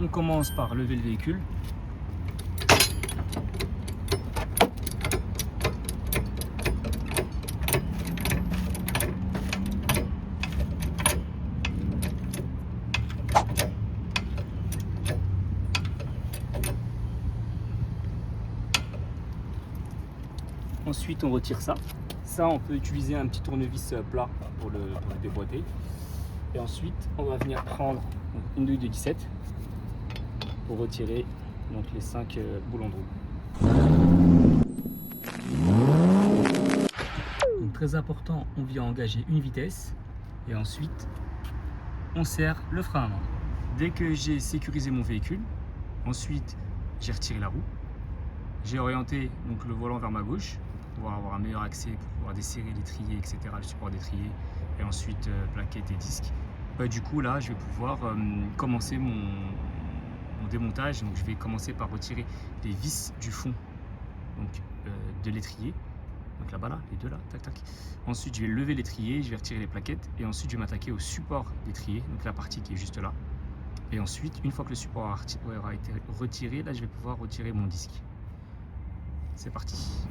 on commence par lever le véhicule. Ensuite, on retire ça. Ça, on peut utiliser un petit tournevis plat pour le déboîter. Et ensuite, on va venir prendre une douille de 17 pour retirer donc, les 5 boulons de roue. Donc, très important, on vient engager une vitesse et ensuite, on serre le frein à main. Dès que j'ai sécurisé mon véhicule, ensuite, j'ai retiré la roue. J'ai orienté donc, le volant vers ma gauche pour pouvoir avoir un meilleur accès, pour pouvoir desserrer l'étrier, etc., le support d'étrier, et ensuite plaquettes et disques. Du coup, là, je vais pouvoir commencer mon démontage. Donc, je vais commencer par retirer les vis du fond donc, de l'étrier. Donc là-bas, là, les deux là, tac, tac. Ensuite, je vais lever l'étrier, je vais retirer les plaquettes, et ensuite, je vais m'attaquer au support d'étrier, donc la partie qui est juste là. Et ensuite, une fois que le support aura été retiré, là, je vais pouvoir retirer mon disque. C'est parti.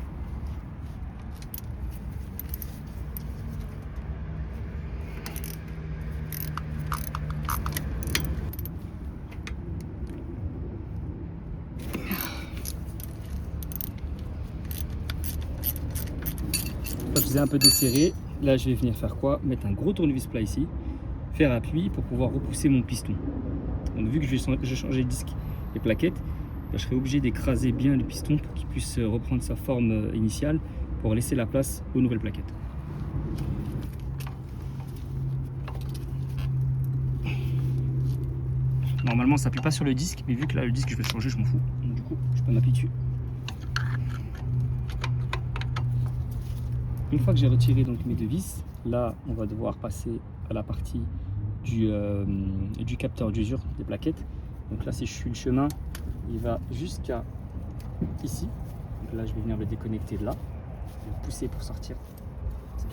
Ça faisait un peu desserré. Là, je vais venir faire quoi? Mettre un gros tournevis plat ici, faire appui pour pouvoir repousser mon piston. Donc, vu que je vais changer le disque et plaquettes, je serai obligé d'écraser bien le piston pour qu'il puisse reprendre sa forme initiale pour laisser la place aux nouvelles plaquettes. Normalement, ça appuie pas sur le disque, mais vu que là, le disque, je vais le changer, je m'en fous. Donc, du coup, je peux m'appuyer dessus. Une fois que j'ai retiré donc mes deux vis, là, on va devoir passer à la partie du capteur d'usure des plaquettes. Donc là, si je suis le chemin, il va jusqu'à ici. Donc là, je vais venir le déconnecter de là. Je vais le pousser pour sortir.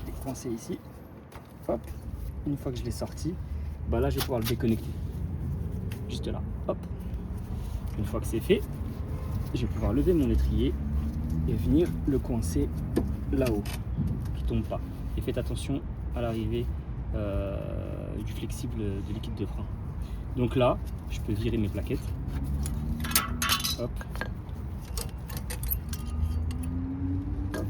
Il est coincé ici. Hop. Une fois que je l'ai sorti, bah là, je vais pouvoir le déconnecter. Juste là. Hop. Une fois que c'est fait, je vais pouvoir lever mon étrier et venir le coincer là-haut, qui ne tombe pas. Et faites attention à l'arrivée du flexible de liquide de frein. Donc là, je peux virer mes plaquettes. Hop. Hop.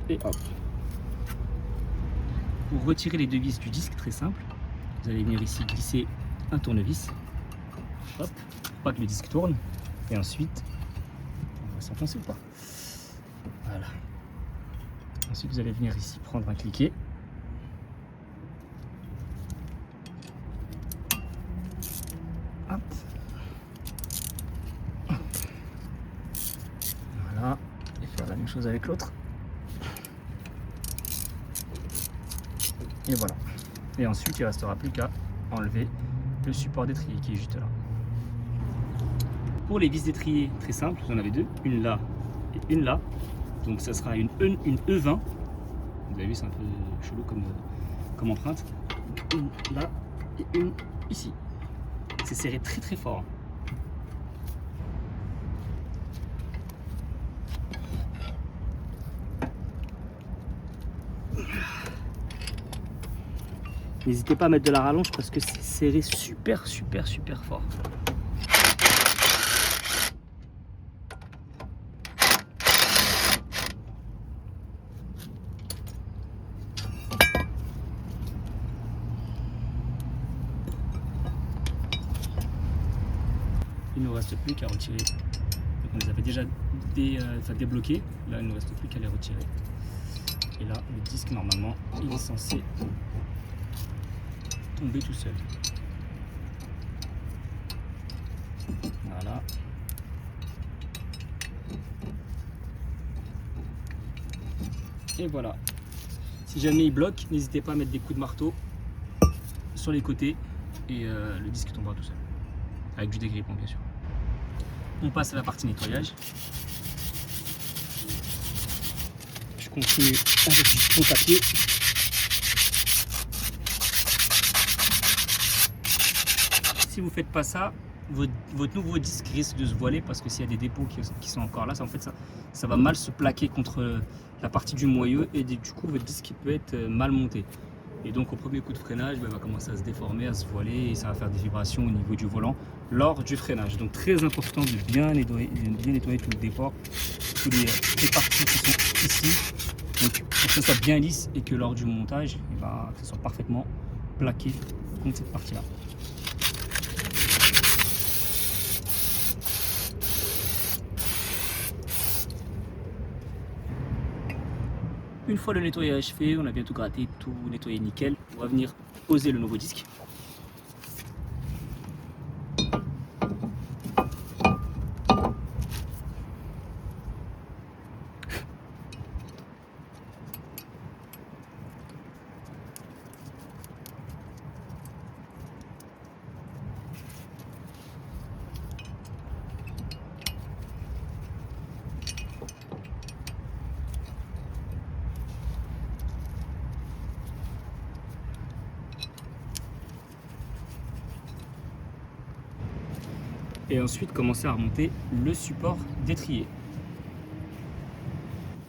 Et hop. Pour retirer les deux vis du disque, très simple, vous allez venir ici glisser un tournevis. Hop, pour pas que le disque tourne. Et ensuite, on va s'enfoncer ou pas? Voilà. Ensuite, vous allez venir ici prendre un cliquet. Hop. Hop. Voilà. Et faire la même chose avec l'autre. Et voilà. Et ensuite, il ne restera plus qu'à enlever le support d'étrier qui est juste là. Pour les vis d'étrier, très simple, vous en avez deux, une là et une là. Donc ça sera une E20. Vous avez vu, c'est un peu chelou comme empreinte. Une là et une ici. C'est serré très très fort. N'hésitez pas à mettre de la rallonge parce que c'est serré super fort. Il ne nous reste plus qu'à retirer. Donc on les avait déjà débloqués. Là, il ne nous reste plus qu'à les retirer. Et là, le disque, normalement, il est censé tomber tout seul. Voilà. Et voilà. Si jamais il bloque, n'hésitez pas à mettre des coups de marteau sur les côtés et le disque tombera tout seul. Avec du dégrippant, bien sûr. On passe à la partie nettoyage. Je continue avec du faux papier. si vous ne faites pas ça, votre nouveau disque risque de se voiler parce que s'il y a des dépôts qui sont encore là, ça, en fait, ça va mal se plaquer contre la partie du moyeu et du coup votre disque peut être mal monté. Et donc au premier coup de freinage, il va commencer à se déformer, à se voiler et ça va faire des vibrations au niveau du volant lors du freinage. Donc très important de bien nettoyer tout le dépôt, toutes les parties qui sont ici, donc pour que ça soit bien lisse et que lors du montage, que ça soit parfaitement plaqué contre cette partie-là. Une fois le nettoyage fait, on a bien tout gratté, tout nettoyé nickel, on va venir poser le nouveau disque. Et ensuite commencer à remonter le support d'étrier.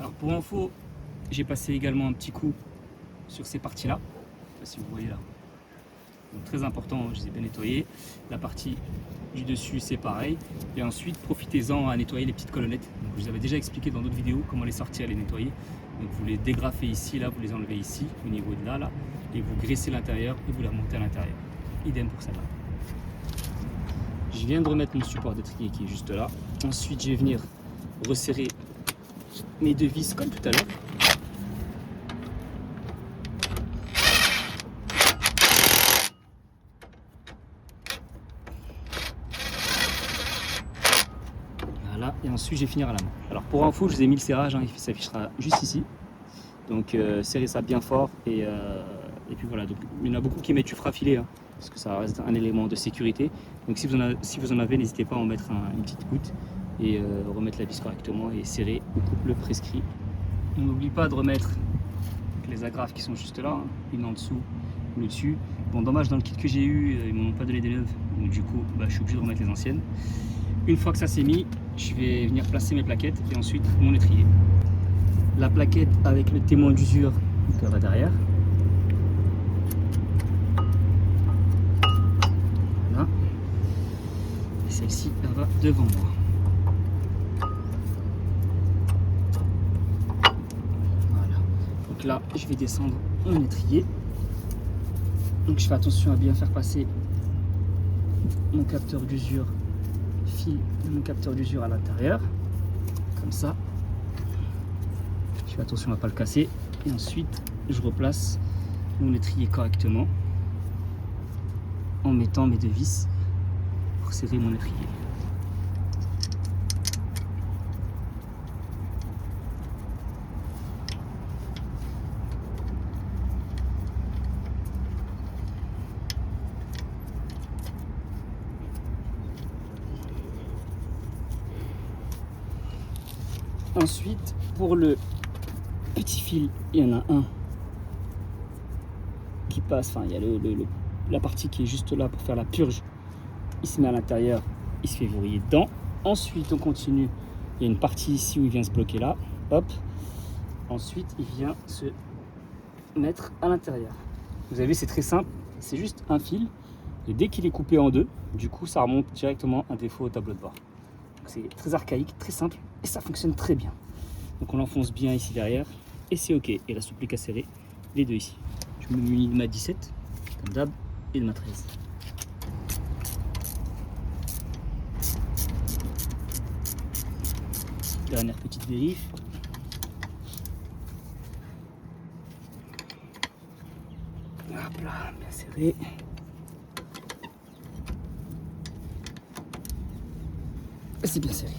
Alors pour info, j'ai passé également un petit coup sur ces parties-là. Je sais pas si vous voyez là. Donc très important, je les ai bien nettoyés. La partie du dessus c'est pareil. Et ensuite profitez-en à nettoyer les petites colonnettes. Donc, je vous avais déjà expliqué dans d'autres vidéos comment les sortir et les nettoyer. Donc vous les dégrafez ici, là, vous les enlevez ici, au niveau de là, et vous graissez l'intérieur et vous les remontez à l'intérieur. Idem pour celle-là. Je viens de remettre mon support d'étrier qui est juste là. Ensuite, je vais venir resserrer mes deux vis comme tout à l'heure. Voilà, et ensuite je vais finir à la main. Alors pour info, je vous ai mis le serrage, hein, il s'affichera juste ici. Donc serrez ça bien fort et puis voilà. Donc, il y en a beaucoup qui mettent du frappilé, hein, parce que ça reste un élément de sécurité. Donc si vous en avez, n'hésitez pas à en mettre une petite goutte et remettre la vis correctement et serrer au couple prescrit. On n'oublie pas de remettre les agrafes qui sont juste là, hein, une en dessous, une au-dessus. Bon, dommage, dans le kit que j'ai eu, ils m'ont pas donné des neuves, donc du coup je suis obligé de remettre les anciennes. Une fois que ça s'est mis, je vais venir placer mes plaquettes et ensuite mon étrier. La plaquette avec le témoin d'usure qui va derrière. Voilà. Et celle-ci, elle va devant moi. Voilà. Donc là, je vais descendre mon étrier. Donc je fais attention à bien faire passer mon capteur d'usure, fil de mon capteur d'usure à l'intérieur, comme ça. Je fais attention à ne pas le casser. Et ensuite, je replace mon étrier correctement en mettant mes deux vis pour serrer mon étrier. Ensuite, pour le petit fil, il y en a un qui passe, enfin il y a la partie qui est juste là pour faire la purge, il se met à l'intérieur, il se fait verrouiller dedans. Ensuite on continue, il y a une partie ici où il vient se bloquer là, hop. Ensuite il vient se mettre à l'intérieur. Vous avez vu, c'est très simple, c'est juste un fil et dès qu'il est coupé en deux, du coup ça remonte directement un défaut au tableau de bord. C'est très archaïque, très simple et ça fonctionne très bien. Donc on l'enfonce bien ici derrière et c'est ok. Il reste plus qu'à serrer les deux ici. Je me munis de ma 17 comme d'hab et de ma 13. Dernière petite vérif. Hop là, bien serré. Et c'est bien serré.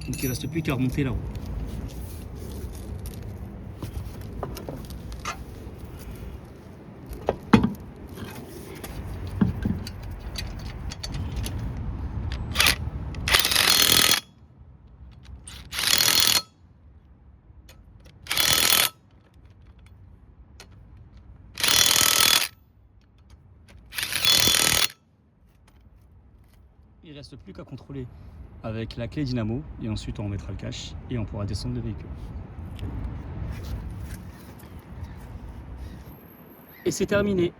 Donc il ne reste plus qu'à remonter la roue. Il ne reste plus qu'à contrôler avec la clé dynamo et ensuite on remettra le cache et on pourra descendre le véhicule. Et c'est terminé.